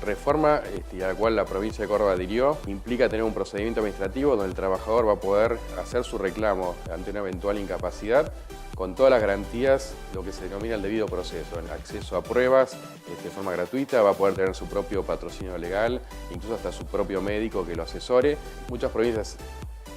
reforma a la cual la provincia de Córdoba adhirió implica tener un procedimiento administrativo donde el trabajador va a poder hacer su reclamo ante una eventual incapacidad con todas las garantías, lo que se denomina el debido proceso, el acceso a pruebas de forma gratuita, va a poder tener su propio patrocinio legal, incluso hasta su propio médico que lo asesore. Muchas provincias,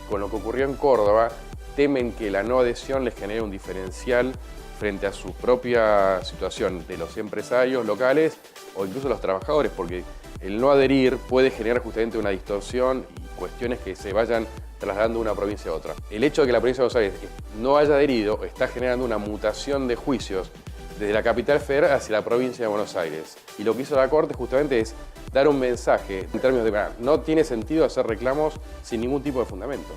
con lo que ocurrió en Córdoba, temen que la no adhesión les genere un diferencial frente a su propia situación de los empresarios locales o incluso los trabajadores, porque el no adherir puede generar justamente una distorsión y cuestiones que se vayan trasladando de una provincia a otra. El hecho de que la provincia de Buenos Aires no haya adherido está generando una mutación de juicios desde la capital federal hacia la provincia de Buenos Aires. Y lo que hizo la Corte justamente es dar un mensaje en términos de no tiene sentido hacer reclamos sin ningún tipo de fundamento.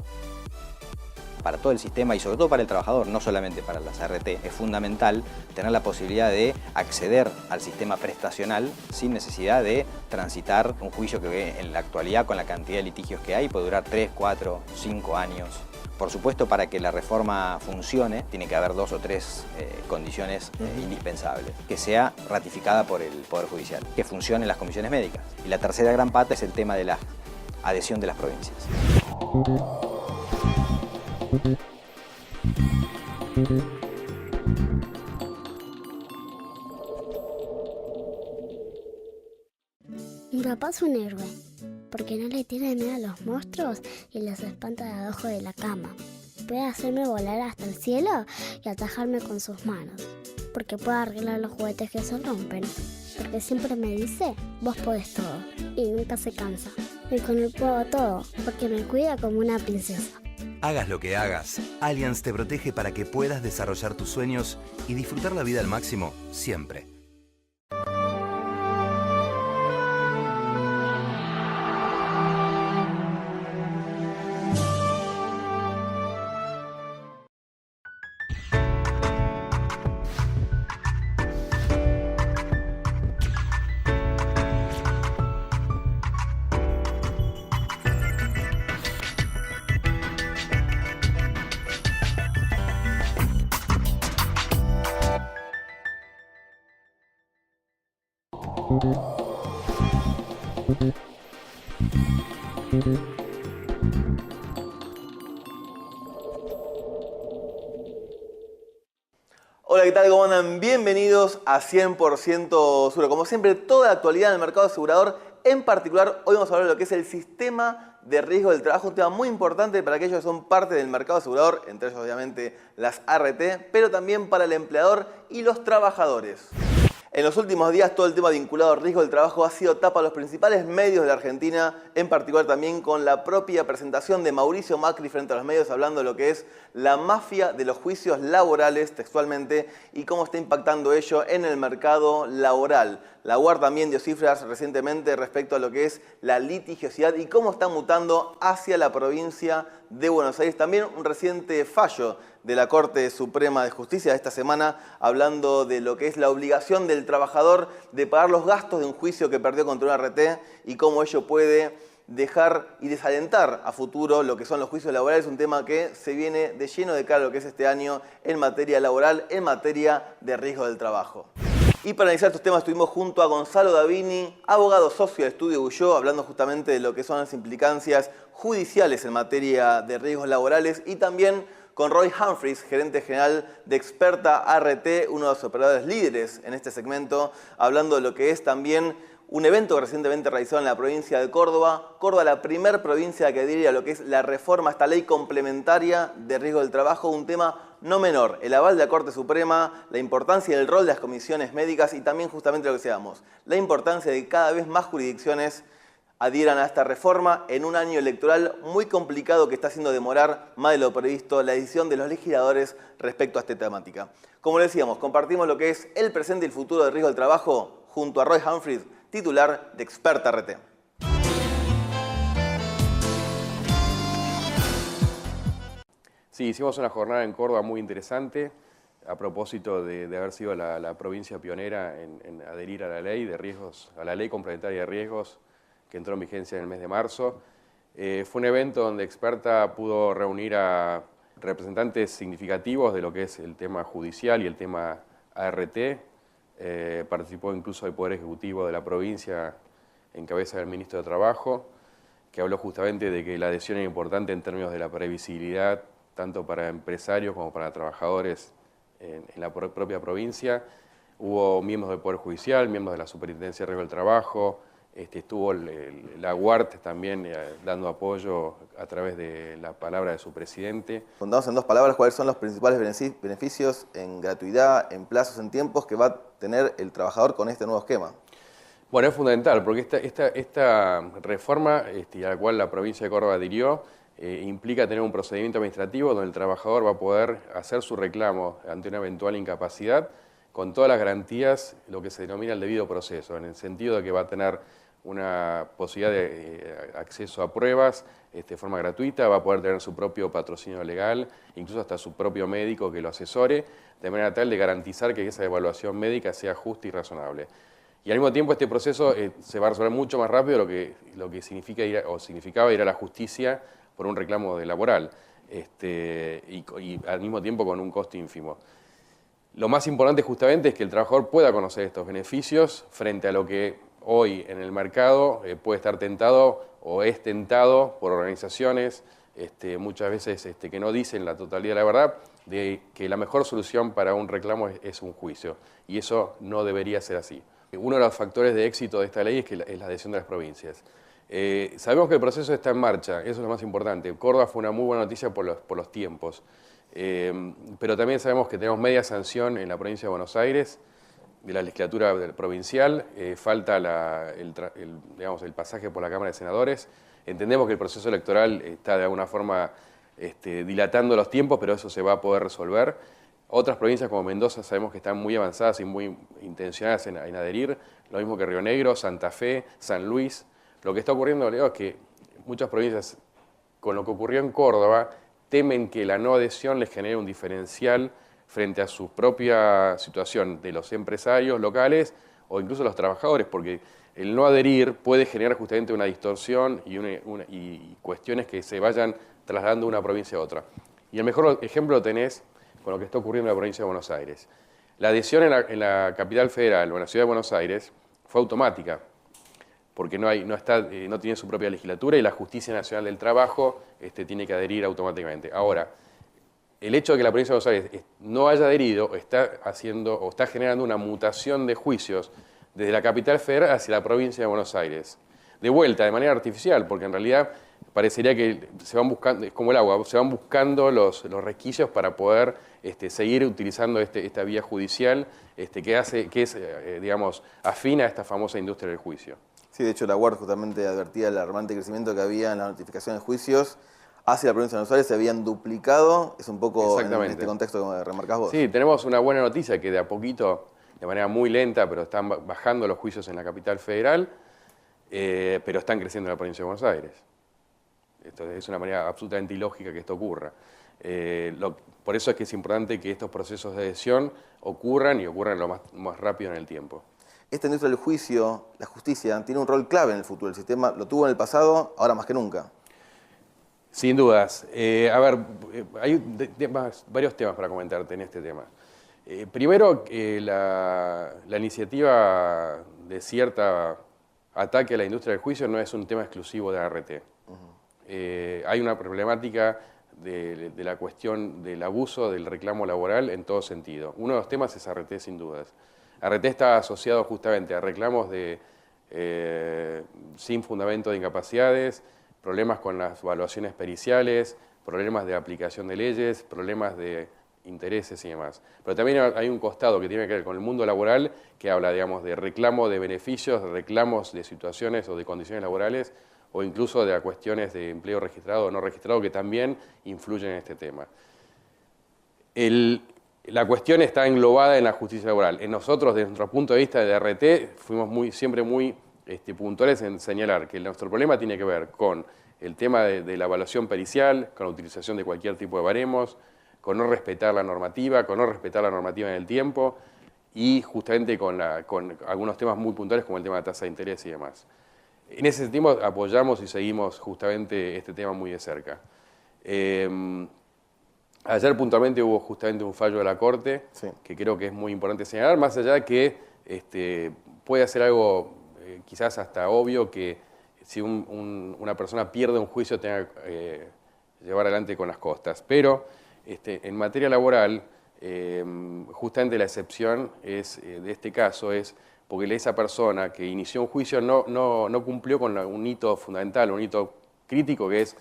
Para todo el sistema y sobre todo para el trabajador, no solamente para las ART, es fundamental tener la posibilidad de acceder al sistema prestacional sin necesidad de transitar un juicio que en la actualidad, con la cantidad de litigios que hay, puede durar 3, 4, 5 años. Por supuesto, para que la reforma funcione, tiene que haber 2 o 3 condiciones indispensables. Que sea ratificada por el Poder Judicial, que funcionen las comisiones médicas. Y la tercera gran pata es el tema de la adhesión de las provincias. Mi papá es un héroe, porque no le tiene miedo a los monstruos y los espanta de abajo de la cama. Puede hacerme volar hasta el cielo y atajarme con sus manos, porque puede arreglar los juguetes que se rompen, porque siempre me dice, vos podés todo, y nunca se cansa. Y con él puedo todo, porque me cuida como una princesa. Hagas lo que hagas, Allianz te protege para que puedas desarrollar tus sueños y disfrutar la vida al máximo siempre. Hola, ¿qué tal? ¿Cómo andan? Bienvenidos a 100% Seguro. Como siempre, toda la actualidad del mercado asegurador. En particular, hoy vamos a hablar de lo que es el sistema de riesgo del trabajo, un tema muy importante para aquellos que son parte del mercado asegurador, entre ellos obviamente las ART, pero también para el empleador y los trabajadores. En los últimos días todo el tema vinculado al riesgo del trabajo ha sido tapa a los principales medios de la Argentina, en particular también con la propia presentación de Mauricio Macri frente a los medios hablando de lo que es la mafia de los juicios laborales textualmente y cómo está impactando ello en el mercado laboral. La UAR también dio cifras recientemente respecto a lo que es la litigiosidad y cómo está mutando hacia la provincia de Buenos Aires. También un reciente fallo de la Corte Suprema de Justicia de esta semana hablando de lo que es la obligación del trabajador de pagar los gastos de un juicio que perdió contra una ART y cómo ello puede dejar y desalentar a futuro lo que son los juicios laborales, un tema que se viene de lleno de cara a lo que es este año en materia laboral, en materia de riesgo del trabajo. Y para analizar estos temas estuvimos junto a Gonzalo Davini, abogado socio de Estudio Bulló, hablando justamente de lo que son las implicancias judiciales en materia de riesgos laborales, y también con Roy Humphries, gerente general de Experta ART, uno de los operadores líderes en este segmento, hablando de lo que es también un evento que recientemente realizado en la provincia de Córdoba. Córdoba, la primer provincia que adhiere a lo que es la reforma a esta ley complementaria de riesgo del trabajo, un tema no menor, el aval de la Corte Suprema, la importancia del rol de las comisiones médicas y también justamente lo que decíamos, la importancia de que cada vez más jurisdicciones adhieran a esta reforma en un año electoral muy complicado que está haciendo demorar más de lo previsto la decisión de los legisladores respecto a esta temática. Como le decíamos, compartimos lo que es el presente y el futuro del riesgo del trabajo junto a Roy Humphries, titular de Experta ART. Sí, hicimos una jornada en Córdoba muy interesante a propósito de haber sido la provincia pionera en adherir a la ley de riesgos, a la ley complementaria de riesgos que entró en vigencia en el mes de marzo. Fue un evento donde Experta pudo reunir a representantes significativos de lo que es el tema judicial y el tema ART. Participó incluso el Poder Ejecutivo de la provincia en cabeza del ministro de Trabajo, que habló justamente de que la adhesión es importante en términos de la previsibilidad, tanto para empresarios como para trabajadores en la propia provincia. Hubo miembros del Poder Judicial, miembros de la Superintendencia de Riesgo del Trabajo, estuvo la UART también dando apoyo a través de la palabra de su presidente. Contamos en 2 palabras cuáles son los principales beneficios en gratuidad, en plazos, en tiempos que va a tener el trabajador con este nuevo esquema. Bueno, es fundamental porque esta reforma a la cual la provincia de Córdoba adhirió implica tener un procedimiento administrativo donde el trabajador va a poder hacer su reclamo ante una eventual incapacidad con todas las garantías, lo que se denomina el debido proceso, en el sentido de que va a tener una posibilidad de acceso a pruebas de forma gratuita, va a poder tener su propio patrocinio legal, incluso hasta su propio médico que lo asesore, de manera tal de garantizar que esa evaluación médica sea justa y razonable. Y al mismo tiempo este proceso se va a resolver mucho más rápido de lo que significaba ir a la justicia por un reclamo laboral, y al mismo tiempo con un costo ínfimo. Lo más importante justamente es que el trabajador pueda conocer estos beneficios frente a lo que hoy en el mercado puede estar tentado o es tentado por organizaciones muchas veces que no dicen la totalidad de la verdad, de que la mejor solución para un reclamo es un juicio, y eso no debería ser así. Uno de los factores de éxito de esta ley es la adhesión de las provincias. Sabemos que el proceso está en marcha, eso es lo más importante. Córdoba fue una muy buena noticia por los tiempos, pero también sabemos que tenemos media sanción en la provincia de Buenos Aires, de la legislatura provincial, falta el pasaje por la Cámara de Senadores. Entendemos que el proceso electoral está de alguna forma dilatando los tiempos, pero eso se va a poder resolver. Otras provincias como Mendoza sabemos que están muy avanzadas y muy intencionadas en adherir, lo mismo que Río Negro, Santa Fe, San Luis. Lo que está ocurriendo, Leo, es que muchas provincias, con lo que ocurrió en Córdoba, temen que la no adhesión les genere un diferencial frente a su propia situación de los empresarios locales o incluso los trabajadores, porque el no adherir puede generar justamente una distorsión y cuestiones que se vayan trasladando de una provincia a otra. Y el mejor ejemplo lo tenés con lo que está ocurriendo en la provincia de Buenos Aires. La adhesión en la capital federal o en la ciudad de Buenos Aires fue automática, porque no tiene su propia legislatura y la Justicia Nacional del Trabajo tiene que adherir automáticamente. Ahora, el hecho de que la provincia de Buenos Aires no haya adherido está generando una mutación de juicios desde la capital federal hacia la provincia de Buenos Aires. De vuelta, de manera artificial, porque en realidad parecería que se van buscando, es como el agua, se van buscando los resquicios para poder seguir utilizando esta vía judicial que es digamos, afín a esta famosa industria del juicio. Sí, de hecho la UART justamente advertía el alarmante crecimiento que había en la notificación de juicios hacia la provincia de Buenos Aires, se habían duplicado, es un poco en este contexto que remarcás vos. Sí, tenemos una buena noticia que de a poquito, de manera muy lenta, pero están bajando los juicios en la capital federal, pero están creciendo en la provincia de Buenos Aires. Esto es una manera absolutamente ilógica que esto ocurra. Por eso es que es importante que estos procesos de adhesión ocurran y ocurran lo más rápido en el tiempo. Esta industria del juicio, la justicia, tiene un rol clave en el futuro. El sistema lo tuvo en el pasado, ahora más que nunca. Sin dudas. A ver, hay varios temas para comentarte en este tema. Primero, la iniciativa de cierta ataque a la industria del juicio no es un tema exclusivo de ART. Hay una problemática de la cuestión del abuso del reclamo laboral en todo sentido. Uno de los temas es ART, sin dudas. ART está asociado justamente a reclamos sin fundamento de incapacidades, problemas con las evaluaciones periciales, problemas de aplicación de leyes, problemas de intereses y demás. Pero también hay un costado que tiene que ver con el mundo laboral que habla, digamos, de reclamo de beneficios, de reclamos de situaciones o de condiciones laborales o incluso de cuestiones de empleo registrado o no registrado que también influyen en este tema. La cuestión está englobada en la justicia laboral. En nosotros, desde nuestro punto de vista de ART, fuimos siempre muy puntuales en señalar que nuestro problema tiene que ver con el tema de la evaluación pericial, con la utilización de cualquier tipo de baremos, con no respetar la normativa, en el tiempo y justamente con algunos temas muy puntuales como el tema de tasa de interés y demás. En ese sentido apoyamos y seguimos justamente este tema muy de cerca. Ayer puntualmente hubo justamente un fallo de la Corte, sí, que creo que es muy importante señalar, más allá de que puede hacer algo quizás hasta obvio que si una persona pierde un juicio tenga que llevar adelante con las costas. Pero en materia laboral, justamente la excepción de este caso es porque esa persona que inició un juicio no cumplió con un hito fundamental, un hito crítico, que es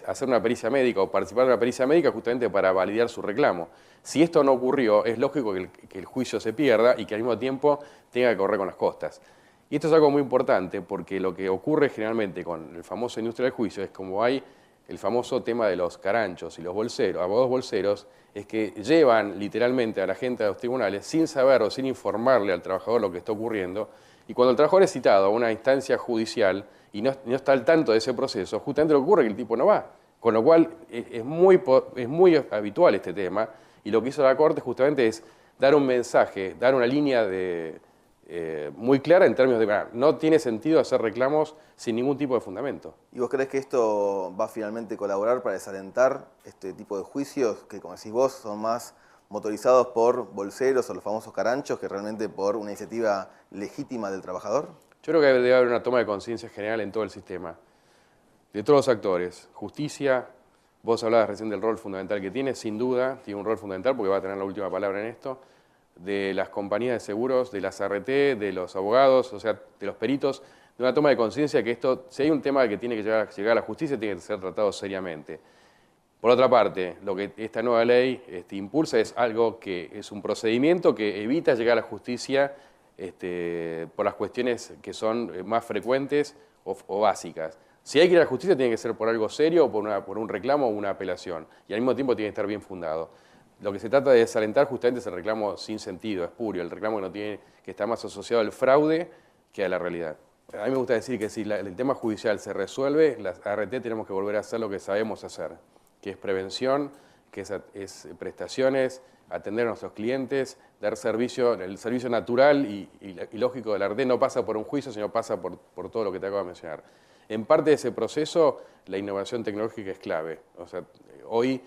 hacer una pericia médica o participar en una pericia médica justamente para validar su reclamo. Si esto no ocurrió, es lógico que el juicio se pierda y que al mismo tiempo tenga que correr con las costas. Y esto es algo muy importante porque lo que ocurre generalmente con el famoso industria del juicio es como hay el famoso tema de los caranchos y los bolseros, abogados bolseros, es que llevan literalmente a la gente a los tribunales sin saber o sin informarle al trabajador lo que está ocurriendo, y cuando el trabajador es citado a una instancia judicial y no está al tanto de ese proceso, justamente lo que ocurre es que el tipo no va, con lo cual es muy habitual este tema, y lo que hizo la Corte justamente es dar un mensaje, dar una línea muy clara en términos de no tiene sentido hacer reclamos sin ningún tipo de fundamento. ¿Y vos crees que esto va finalmente a colaborar para desalentar este tipo de juicios que, como decís vos, son más motorizados por bolseros o los famosos caranchos que realmente por una iniciativa legítima del trabajador? Yo creo que debe haber una toma de conciencia general en todo el sistema, de todos los actores. Justicia, vos hablabas recién del rol fundamental que tiene, sin duda, tiene un rol fundamental porque va a tener la última palabra en esto, de las compañías de seguros, de las ART, de los abogados, o sea, de los peritos, de una toma de conciencia que esto, si hay un tema que tiene que llegar a la justicia, tiene que ser tratado seriamente. Por otra parte, lo que esta nueva ley impulsa es algo que es un procedimiento que evita llegar a la justicia por las cuestiones que son más frecuentes o básicas. Si hay que ir a la justicia, tiene que ser por algo serio, o por un reclamo o una apelación, y al mismo tiempo tiene que estar bien fundado. Lo que se trata de desalentar justamente es el reclamo sin sentido, espurio, el reclamo que está más asociado al fraude que a la realidad. A mí me gusta decir que si el tema judicial se resuelve, las ART tenemos que volver a hacer lo que sabemos hacer, que es prevención, que es prestaciones, atender a nuestros clientes, dar servicio, el servicio natural y lógico de la ART no pasa por un juicio, sino pasa por todo lo que te acabo de mencionar. En parte de ese proceso, la innovación tecnológica es clave. O sea, hoy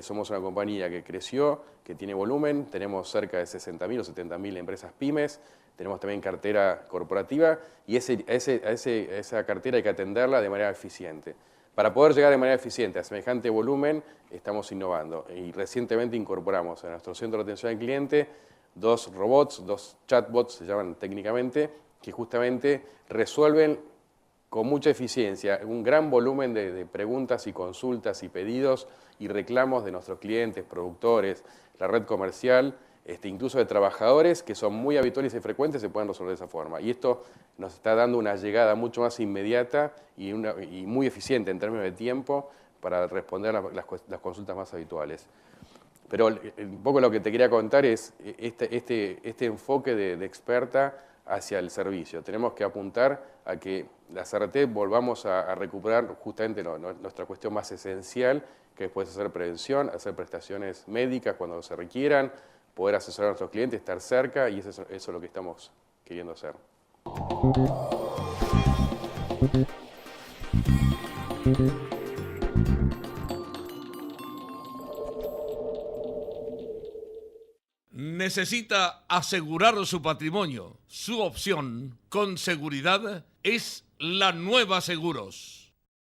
somos una compañía que creció, que tiene volumen, tenemos cerca de 60.000 o 70.000 empresas pymes, tenemos también cartera corporativa y esa cartera hay que atenderla de manera eficiente. Para poder llegar de manera eficiente a semejante volumen, estamos innovando y recientemente incorporamos a nuestro centro de atención al cliente 2 robots, 2 chatbots, se llaman técnicamente, que justamente resuelven con mucha eficiencia un gran volumen de preguntas y consultas y pedidos y reclamos de nuestros clientes, productores, la red comercial, incluso de trabajadores que son muy habituales y frecuentes, se pueden resolver de esa forma. Y esto nos está dando una llegada mucho más inmediata y muy eficiente en términos de tiempo para responder a las consultas más habituales. Pero un poco lo que te quería contar es este enfoque de experta hacia el servicio. Tenemos que apuntar a que las ART volvamos a recuperar justamente nuestra cuestión más esencial, que después hacer prevención, hacer prestaciones médicas cuando se requieran, poder asesorar a nuestros clientes, estar cerca, y eso es lo que estamos queriendo hacer. Necesita asegurar su patrimonio. Su opción, con seguridad, es La Nueva Seguros.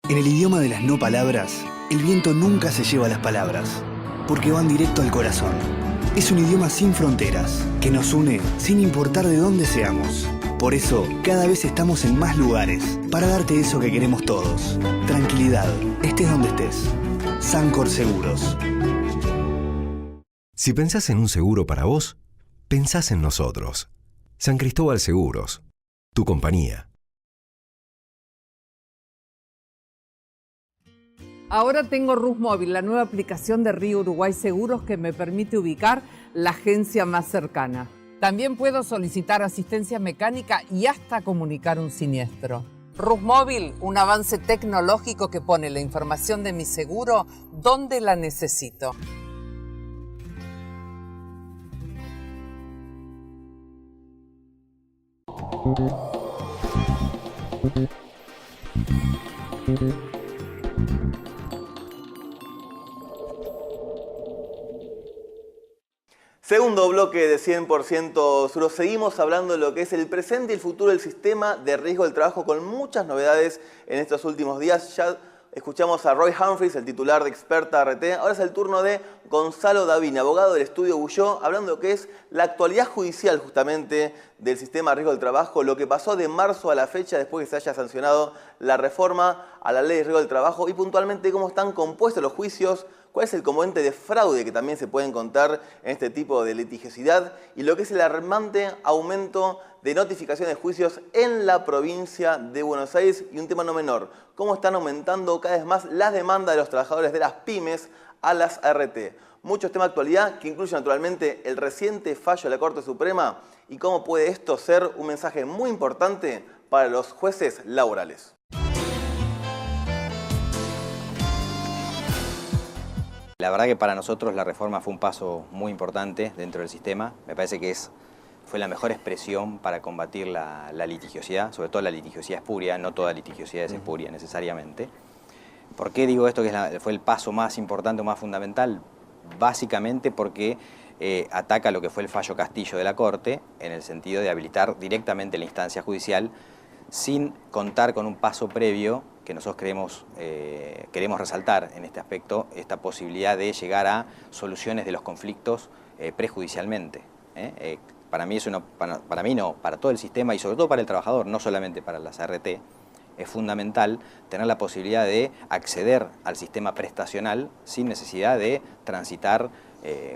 En el idioma de las no palabras, el viento nunca se lleva las palabras, porque van directo al corazón. Es un idioma sin fronteras, que nos une sin importar de dónde seamos. Por eso, cada vez estamos en más lugares, para darte eso que queremos todos. Tranquilidad, estés donde estés. Sancor Seguros. Si pensás en un seguro para vos, pensás en nosotros. San Cristóbal Seguros, tu compañía. Ahora tengo RusMóvil, la nueva aplicación de Río Uruguay Seguros que me permite ubicar la agencia más cercana. También puedo solicitar asistencia mecánica y hasta comunicar un siniestro. RusMóvil, un avance tecnológico que pone la información de mi seguro donde la necesito. Segundo bloque de 100% Seguro. Seguimos hablando de lo que es el presente y el futuro del sistema de riesgo del trabajo con muchas novedades en estos últimos días. Ya escuchamos a Roy Humphries, el titular de Experta RT. Ahora es el turno de Gonzalo Davini, abogado del estudio Bulló, hablando de lo que es la actualidad judicial justamente del sistema de riesgo del trabajo, lo que pasó de marzo a la fecha después que se haya sancionado la reforma a la ley de riesgo del trabajo y puntualmente cómo están compuestos los juicios, cuál es el componente de fraude que también se puede encontrar en este tipo de litigiosidad y lo que es el alarmante aumento de notificaciones de juicios en la provincia de Buenos Aires y un tema no menor, cómo están aumentando cada vez más las demandas de los trabajadores de las pymes a las ART. Muchos temas de actualidad que incluyen naturalmente el reciente fallo de la Corte Suprema y cómo puede esto ser un mensaje muy importante para los jueces laborales. La verdad que para nosotros la reforma fue un paso muy importante dentro del sistema. Me parece que fue la mejor expresión para combatir la litigiosidad, sobre todo la litigiosidad espuria, no toda litigiosidad es espuria necesariamente. ¿Por qué digo esto que fue el paso más importante o más fundamental? Básicamente porque ataca lo que fue el fallo Castillo de la Corte, en el sentido de habilitar directamente la instancia judicial sin contar con un paso previo que nosotros queremos resaltar en este aspecto, esta posibilidad de llegar a soluciones de los conflictos prejudicialmente. Para mí, para todo el sistema y sobre todo para el trabajador, no solamente para las ART, es fundamental tener la posibilidad de acceder al sistema prestacional sin necesidad de transitar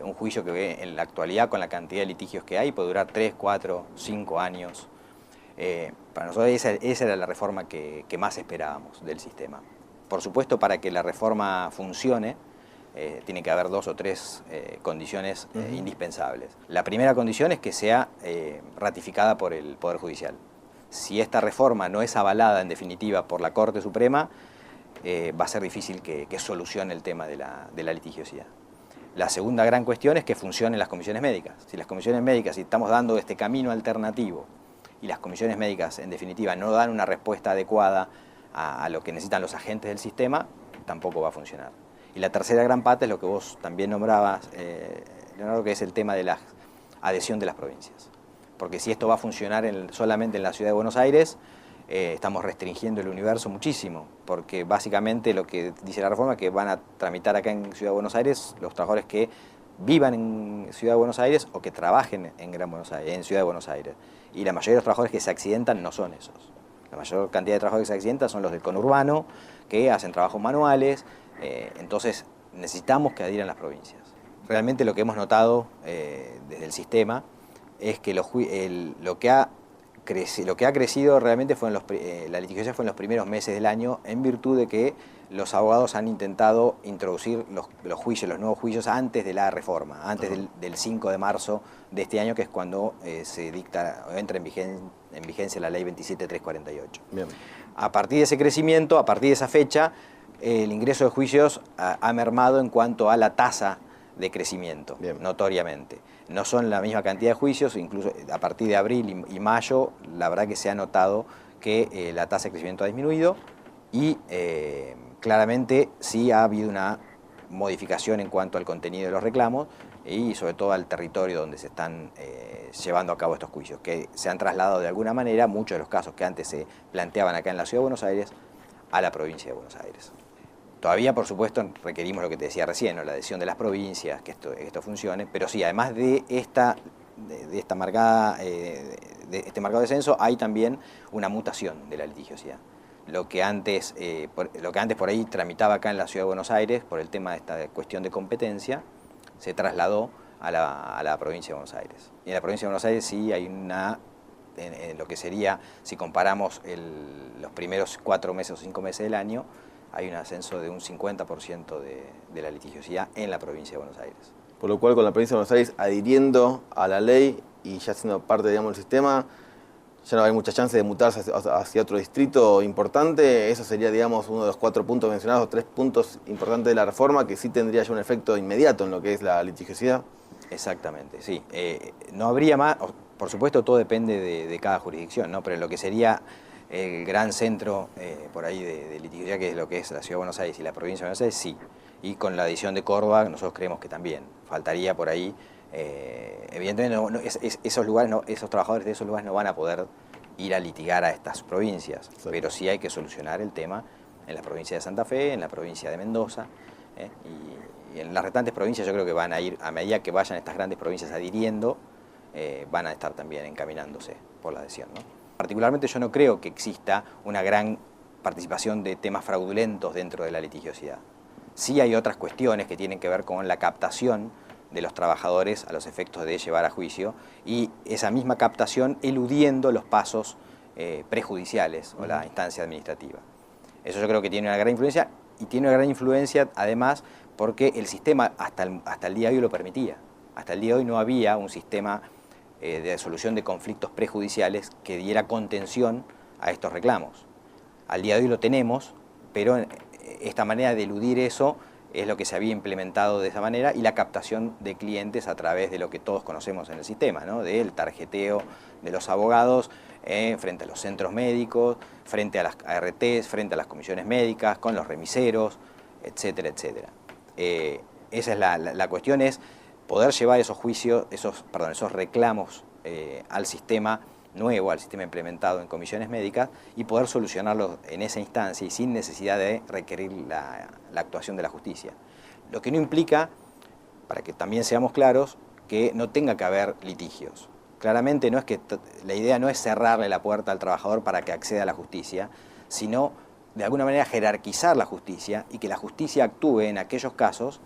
un juicio que en la actualidad, con la cantidad de litigios que hay, puede durar 3, 4, 5 años. Para nosotros esa era la reforma que más esperábamos del sistema. Por supuesto, para que la reforma funcione, tiene que haber 2 o 3 condiciones indispensables. La primera condición es que sea ratificada por el Poder Judicial. Si esta reforma no es avalada en definitiva por la Corte Suprema, va a ser difícil que solucione el tema de la litigiosidad. La segunda gran cuestión es que funcionen las comisiones médicas. Si las comisiones médicas, si estamos dando este camino alternativo y las comisiones médicas en definitiva no dan una respuesta adecuada a lo que necesitan los agentes del sistema, tampoco va a funcionar. Y la tercera gran pata es lo que vos también nombrabas, Leonardo, que es el tema de la adhesión de las provincias. Porque si esto va a funcionar solamente en la Ciudad de Buenos Aires, estamos restringiendo el universo muchísimo, porque básicamente lo que dice la reforma es que van a tramitar acá en Ciudad de Buenos Aires los trabajadores que vivan en Ciudad de Buenos Aires o que trabajen en Ciudad de Buenos Aires. Y la mayoría de los trabajadores que se accidentan no son esos. La mayor cantidad de trabajadores que se accidentan son los del conurbano, que hacen trabajos manuales, entonces necesitamos que adhieran las provincias. Realmente lo que hemos notado desde el sistema es que lo que ha crecido realmente la litigiosidad fue en los primeros meses del año, en virtud de que los abogados han intentado introducir los nuevos juicios antes de la reforma, antes del 5 de marzo de este año, que es cuando entra en vigencia la ley 27348. Bien. A partir de ese crecimiento, a partir de esa fecha, el ingreso de juicios ha mermado en cuanto a la tasa de crecimiento, bien, notoriamente. No son la misma cantidad de juicios, incluso a partir de abril y mayo, la verdad que se ha notado que la tasa de crecimiento ha disminuido y claramente sí ha habido una modificación en cuanto al contenido de los reclamos y sobre todo al territorio donde se están llevando a cabo estos juicios, que se han trasladado de alguna manera muchos de los casos que antes se planteaban acá en la Ciudad de Buenos Aires a la provincia de Buenos Aires. Todavía, por supuesto, requerimos lo que te decía recién, ¿no? La adhesión de las provincias, que esto funcione, pero sí, además de este marcado descenso, hay también una mutación de la litigiosidad. Lo que antes por ahí tramitaba acá en la Ciudad de Buenos Aires, por el tema de esta cuestión de competencia, se trasladó a la provincia de Buenos Aires. Y en la provincia de Buenos Aires sí hay en lo que sería, si comparamos los primeros 4 meses o 5 meses del año, hay un ascenso de un 50% de la litigiosidad en la provincia de Buenos Aires. Por lo cual, con la provincia de Buenos Aires adhiriendo a la ley y ya siendo parte, digamos, del sistema, ya no hay mucha chance de mutarse hacia otro distrito importante. Eso sería, digamos, uno de los 4 puntos mencionados, o 3 puntos importantes de la reforma, que sí tendría ya un efecto inmediato en lo que es la litigiosidad. Exactamente, sí. No habría más, por supuesto todo depende de cada jurisdicción, ¿no? Pero lo que sería el gran centro por ahí de litigiosidad, que es lo que es la Ciudad de Buenos Aires y la provincia de Buenos Aires, sí. Y con la adición de Córdoba nosotros creemos que también. Faltaría por ahí Evidentemente esos trabajadores de esos lugares no van a poder ir a litigar a estas provincias, pero sí hay que solucionar el tema en la provincia de Santa Fe, en la provincia de Mendoza, y en las restantes provincias yo creo que van a ir, a medida que vayan estas grandes provincias adhiriendo, van a estar también encaminándose por la adhesión, ¿no? Particularmente yo no creo que exista una gran participación de temas fraudulentos dentro de la litigiosidad. Sí hay otras cuestiones que tienen que ver con la captación de los trabajadores a los efectos de llevar a juicio y esa misma captación eludiendo los pasos prejudiciales o la instancia administrativa. Eso yo creo que tiene una gran influencia, y tiene una gran influencia además porque el sistema hasta el día de hoy lo permitía. Hasta el día de hoy no había un sistema de solución de conflictos prejudiciales que diera contención a estos reclamos. Al día de hoy lo tenemos, pero esta manera de eludir eso es lo que se había implementado de esa manera, y la captación de clientes a través de lo que todos conocemos en el sistema, ¿no? Del tarjeteo de los abogados frente a los centros médicos, frente a las ARTs, frente a las comisiones médicas, con los remiseros, etcétera, etcétera. Esa es la cuestión, es poder llevar esos juicios, esos reclamos al sistema nuevo, al sistema implementado en comisiones médicas, y poder solucionarlos en esa instancia y sin necesidad de requerir la actuación de la justicia. Lo que no implica, para que también seamos claros, que no tenga que haber litigios. Claramente no es que la idea no es cerrarle la puerta al trabajador para que acceda a la justicia, sino de alguna manera jerarquizar la justicia y que la justicia actúe en aquellos casos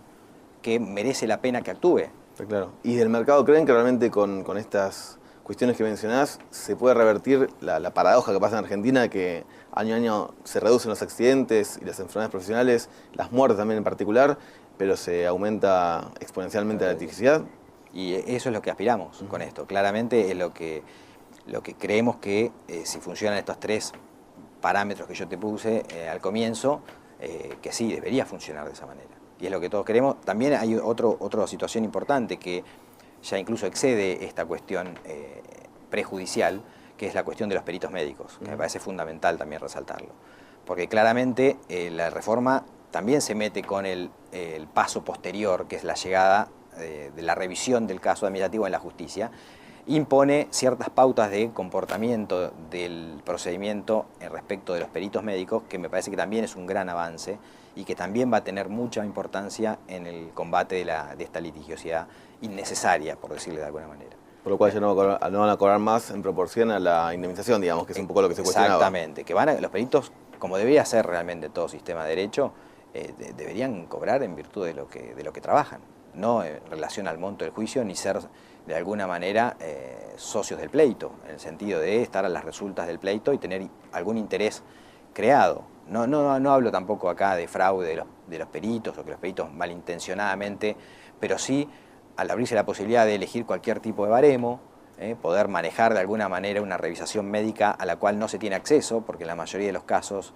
que merece la pena que actúe. Está claro. ¿Y del mercado creen que realmente con estas cuestiones que mencionás se puede revertir la paradoja que pasa en Argentina, que año a año se reducen los accidentes y las enfermedades profesionales, las muertes también en particular, pero se aumenta exponencialmente la litigiosidad? Y eso es lo que aspiramos con esto. Claramente es lo que creemos que si funcionan estos tres parámetros que yo te puse al comienzo, que sí, debería funcionar de esa manera. Y es lo que todos queremos. También hay otra situación importante que ya incluso excede esta cuestión prejudicial, que es la cuestión de los peritos médicos, que me parece fundamental también resaltarlo. Porque claramente la reforma también se mete con el paso posterior, que es la llegada de la revisión del caso administrativo en la justicia, impone ciertas pautas de comportamiento del procedimiento respecto de los peritos médicos, que me parece que también es un gran avance y que también va a tener mucha importancia en el combate de esta litigiosidad innecesaria, por decirle de alguna manera. Por lo cual ya no van a cobrar más en proporción a la indemnización, digamos, que es un poco lo que se cuestionaba. Exactamente, que los peritos, como debería ser realmente todo sistema de derecho, deberían cobrar en virtud de lo que trabajan, no en relación al monto del juicio, ni ser de alguna manera socios del pleito, en el sentido de estar a las resultas del pleito y tener algún interés creado. No hablo tampoco acá de fraude de los peritos, o que los peritos malintencionadamente, pero sí al abrirse la posibilidad de elegir cualquier tipo de baremo, poder manejar de alguna manera una revisación médica a la cual no se tiene acceso, porque en la mayoría de los casos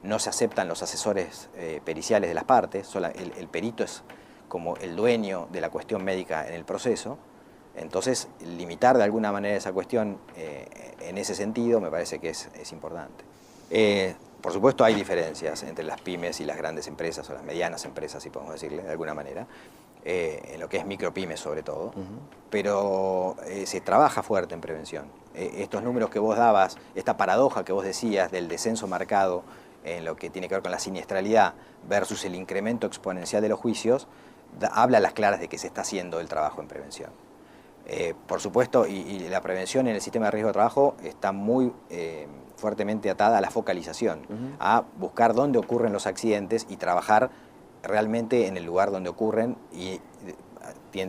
no se aceptan los asesores periciales de las partes, el perito es como el dueño de la cuestión médica en el proceso. Entonces, limitar de alguna manera esa cuestión en ese sentido me parece que es importante. Por supuesto hay diferencias entre las pymes y las grandes empresas, o las medianas empresas, si podemos decirle de alguna manera, en lo que es micropymes sobre todo, pero se trabaja fuerte en prevención. Estos números que vos dabas, esta paradoja que vos decías del descenso marcado en lo que tiene que ver con la siniestralidad versus el incremento exponencial de los juicios, habla a las claras de que se está haciendo el trabajo en prevención. Por supuesto, y la prevención en el sistema de riesgo de trabajo está muy fuertemente atada a la focalización, a buscar dónde ocurren los accidentes y trabajar realmente en el lugar donde ocurren y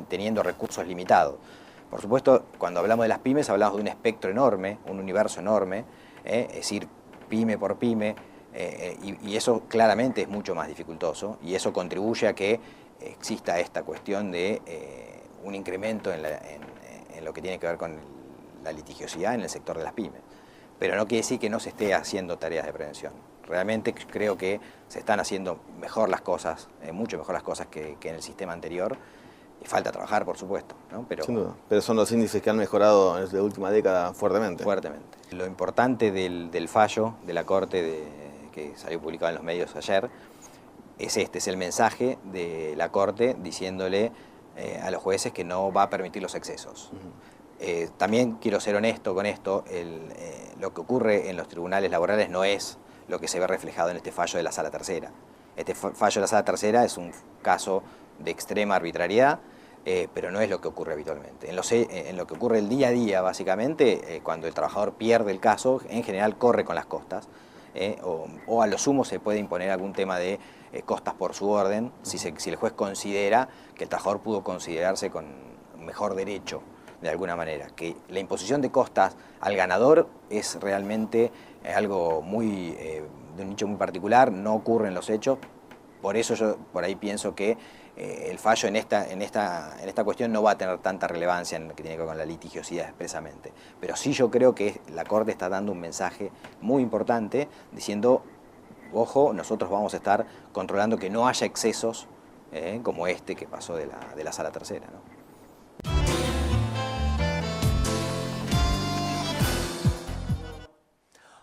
teniendo recursos limitados. Por supuesto, cuando hablamos de las pymes hablamos de un espectro enorme, un universo enorme, es decir, pyme por pyme, y eso claramente es mucho más dificultoso, y eso contribuye a que exista esta cuestión de un incremento en lo que tiene que ver con la litigiosidad en el sector de las pymes. Pero no quiere decir que no se esté haciendo tareas de prevención. Realmente creo que se están haciendo mejor las cosas, mucho mejor las cosas que en el sistema anterior. Y falta trabajar, por supuesto, ¿no? Sin duda. Pero son los índices que han mejorado en la última década fuertemente. Fuertemente. Lo importante del fallo de la Corte que salió publicado en los medios ayer es es el mensaje de la Corte diciéndole a los jueces que no va a permitir los excesos. También quiero ser honesto con esto, lo que ocurre en los tribunales laborales no es lo que se ve reflejado en este fallo de la Sala Tercera. Este fallo de la Sala Tercera es un caso de extrema arbitrariedad, pero no es lo que ocurre habitualmente. En lo que ocurre el día a día, básicamente, cuando el trabajador pierde el caso, en general corre con las costas, o a lo sumo se puede imponer algún tema de costas por su orden, si el juez considera que el trabajador pudo considerarse con mejor derecho, de alguna manera. Que la imposición de costas al ganador es realmente algo muy de un nicho muy particular, no ocurre en los hechos. Por eso yo por ahí pienso que el fallo en esta cuestión no va a tener tanta relevancia en lo que tiene que ver con la litigiosidad expresamente. Pero sí yo creo que la Corte está dando un mensaje muy importante diciendo, ojo, nosotros vamos a estar controlando que no haya excesos como este que pasó de la Sala Tercera, ¿no?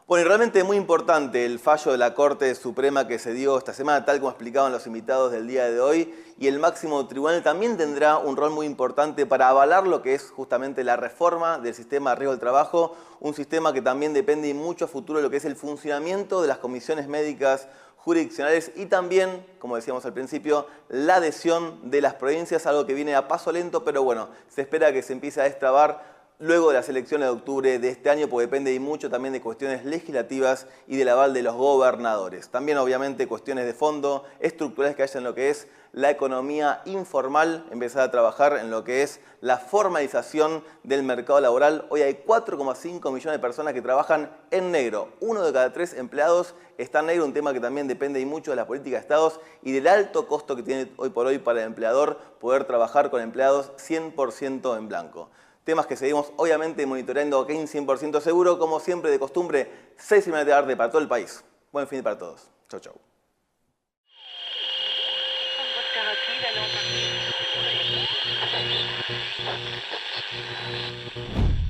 Bueno, y realmente muy importante el fallo de la Corte Suprema que se dio esta semana, tal como explicaban los invitados del día de hoy, y el máximo tribunal también tendrá un rol muy importante para avalar lo que es justamente la reforma del sistema de riesgo del trabajo, un sistema que también depende mucho a futuro de lo que es el funcionamiento de las comisiones médicas jurisdiccionales y también, como decíamos al principio, la adhesión de las provincias, algo que viene a paso lento, pero bueno, se espera que se empiece a destrabar luego de las elecciones de octubre de este año, porque depende mucho también de cuestiones legislativas y del aval de los gobernadores. También, obviamente, cuestiones de fondo, estructurales que haya en lo que es la economía informal, empezar a trabajar en lo que es la formalización del mercado laboral. Hoy hay 4,5 millones de personas que trabajan en negro. 1 de cada 3 empleados está en negro, un tema que también depende mucho de la política de estados y del alto costo que tiene hoy por hoy para el empleador poder trabajar con empleados 100% en blanco. Temas que seguimos obviamente monitoreando aquí en 100% seguro, como siempre de costumbre, 6:30 de la tarde para todo el país. Buen fin para todos. Chau, chau.